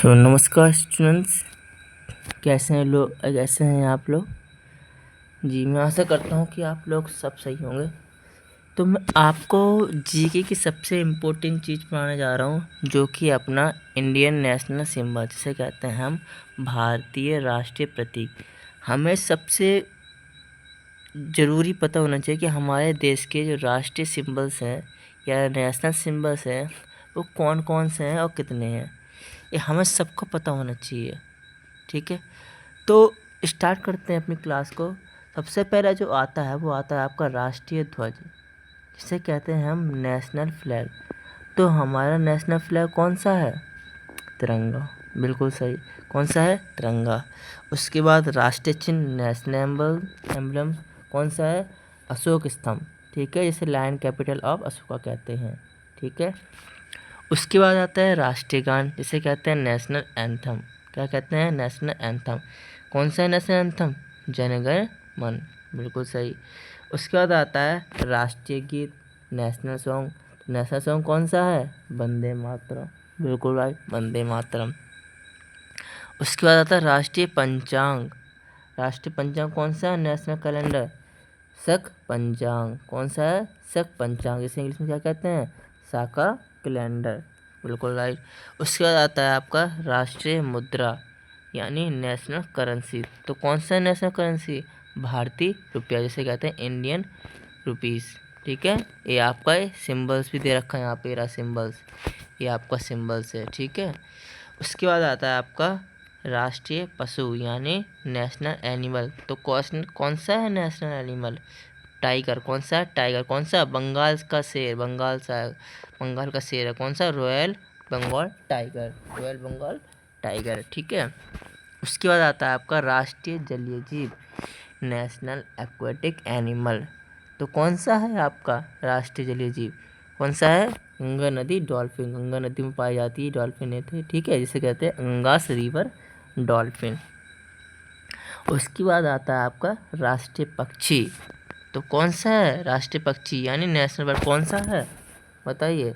तो नमस्कार स्टूडेंट्स, कैसे हैं आप लोग। जी मैं आशा करता हूँ कि आप लोग सब सही होंगे। तो मैं आपको जीके की सबसे इम्पोर्टेंट चीज़ पढ़ाने जा रहा हूँ, जो कि अपना इंडियन नेशनल सिंबल, जिसे कहते हैं हम भारतीय राष्ट्रीय प्रतीक। हमें सबसे ज़रूरी पता होना चाहिए कि हमारे देश के जो राष्ट्रीय सिंबल्स हैं या नेशनल सिंबल्स हैं वो कौन कौन से हैं और कितने हैं, ये हमें सबको पता होना चाहिए। ठीक है, तो स्टार्ट करते हैं अपनी क्लास को। सबसे पहला जो आता है वो आता है आपका राष्ट्रीय ध्वज, जिसे कहते हैं हम नेशनल फ्लैग। तो हमारा नेशनल फ्लैग कौन सा है? तिरंगा, बिल्कुल सही। कौन सा है? तिरंगा। उसके बाद राष्ट्रीय चिन्ह, नेशनल एम्बलम कौन सा है? अशोक स्तंभ। ठीक है, जिसे लायन कैपिटल ऑफ अशोका कहते हैं। ठीक है, उसके बाद आता है राष्ट्रीय गान, जिसे कहते हैं नेशनल एंथम। क्या कहते हैं? National anthem. कौन सा है नेशनल एंथम? जन गण मन, बिल्कुल सही। उसके बाद आता है राष्ट्रीय गीत, नेशनल सॉन्ग। नेशनल सॉन्ग कौन सा है? वंदे मातरम, बिल्कुल राइट, वंदे मातरम। उसके बाद आता है राष्ट्रीय पंचांग। राष्ट्रीय पंचांग कौन सा है? नेशनल कैलेंडर, शक पंचांग। कौन सा है? शक पंचांग, इसे इंग्लिश में क्या कहते हैं? शाका कैलेंडर, बिल्कुल राइट। उसके बाद आता है आपका राष्ट्रीय मुद्रा यानी नेशनल करेंसी। तो कौन सा नेशनल करेंसी? भारतीय रुपया, जिसे कहते हैं इंडियन रुपीस। ठीक है, ये आपका सिंबल्स भी दे रखा है यहाँ पे, रहा सिंबल्स, ये आपका सिंबल्स है। ठीक है, उसके बाद आता है आपका राष्ट्रीय पशु यानी नेशनल एनिमल। तो कौन सा है नेशनल एनिमल? टाइगर। कौन सा है? टाइगर। कौन सा? बंगाल का शेर, बंगाल का शेर है। कौन सा? Royal Bengal tiger, royal Bengal tiger. ठीक है, उसके बाद आता है आपका राष्ट्रीय जलीय जीव, नेशनल एक्वेटिक एनिमल। तो कौन सा है आपका राष्ट्रीय जलीय जीव? कौन सा है? गंगा नदी डॉल्फिन। गंगा नदी में पाई जाती है डॉल्फिन है। ठीक है, जिसे कहते हैं गंगास रिवर डॉल्फिन। उसके बाद आता है आपका राष्ट्रीय पक्षी। तो कौन सा है राष्ट्रीय पक्षी यानी नेशनल बर्ड? कौन सा है बताइए?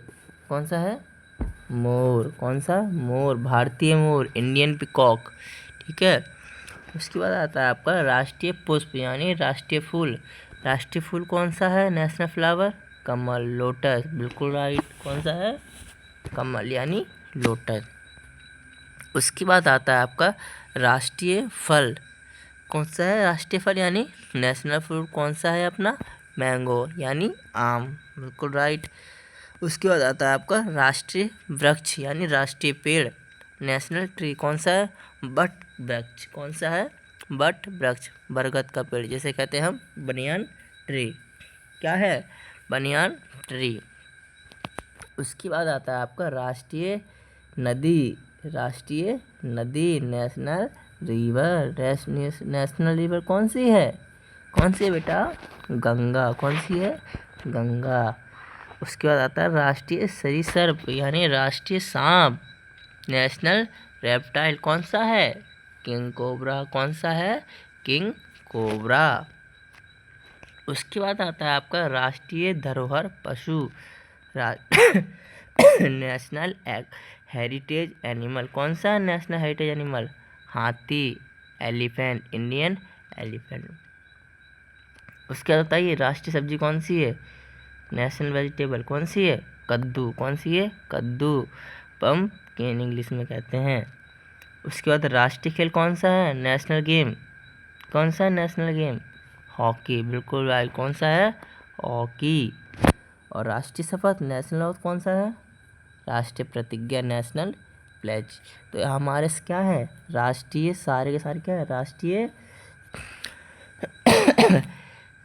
कौन सा है? मोर। कौन सा? मोर, भारतीय मोर, इंडियन पिकॉक। ठीक है, उसके बाद आता है आपका राष्ट्रीय पुष्प यानी राष्ट्रीय फूल। राष्ट्रीय फूल कौन सा है? नेशनल फ्लावर, कमल, लोटस, बिल्कुल राइट। कौन सा है? कमल यानी लोटस। उसके बाद आता है आपका राष्ट्रीय फल। कौन सा है राष्ट्रीय फल यानी नेशनल फ्रूट? कौन सा है अपना? मैंगो यानी आम, बिल्कुल राइट। उसके बाद आता है आपका राष्ट्रीय वृक्ष यानी राष्ट्रीय पेड़, नेशनल ट्री। कौन सा है? बट वृक्ष। कौन सा है? बट वृक्ष, बरगद का पेड़, जिसे कहते हैं हम बनियान ट्री। क्या है? Banyan tree. उसके बाद आता है आपका राष्ट्रीय नदी। राष्ट्रीय नदी, नेशनल रिवर। नेशनल रिवर कौन सी है? कौन सी है बेटा? गंगा। कौन सी है? गंगा। उसके बाद आता है राष्ट्रीय सरीसृप यानी राष्ट्रीय सांप, नेशनल रेप्टाइल। कौन सा है? King cobra. कौन सा है? King cobra. उसके बाद आता है आपका राष्ट्रीय धरोहर पशु, नेशनल हेरिटेज एनिमल। कौन सा नेशनल हेरिटेज एनिमल? हाथी, एलिफेंट, इंडियन एलिफेंट। उसके बाद बताइए राष्ट्रीय सब्जी कौन सी है? नेशनल वेजिटेबल कौन सी है? कद्दू। कौन सी है? कद्दू, पम्पकिन इंग्लिश में कहते हैं। उसके बाद राष्ट्रीय खेल कौन सा है? National game. कौन सा है नेशनल गेम? हॉकी, बिल्कुल राइट। कौन सा है? हॉकी। और राष्ट्रीय शपथ, नेशनल ओथ कौन सा है? राष्ट्रीय प्रतिज्ञा, नेशनल प्लेज। तो हमारे क्या है? राष्ट्रीय सारे के सारे क्या है?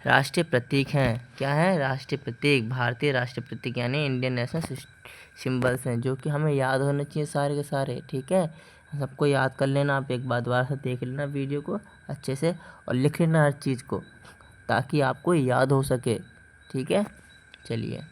राष्ट्रीय प्रतीक हैं। क्या है? राष्ट्रीय प्रतीक, भारतीय राष्ट्रीय प्रतीक यानी इंडियन नेशनल सिंबल्स हैं, जो कि हमें याद होने चाहिए सारे के सारे। ठीक है, सबको याद कर लेना। आप एक बार दोबारा से देख लेना वीडियो को अच्छे से और लिख लेना हर चीज़ को, ताकि आपको याद हो सके। ठीक है, चलिए।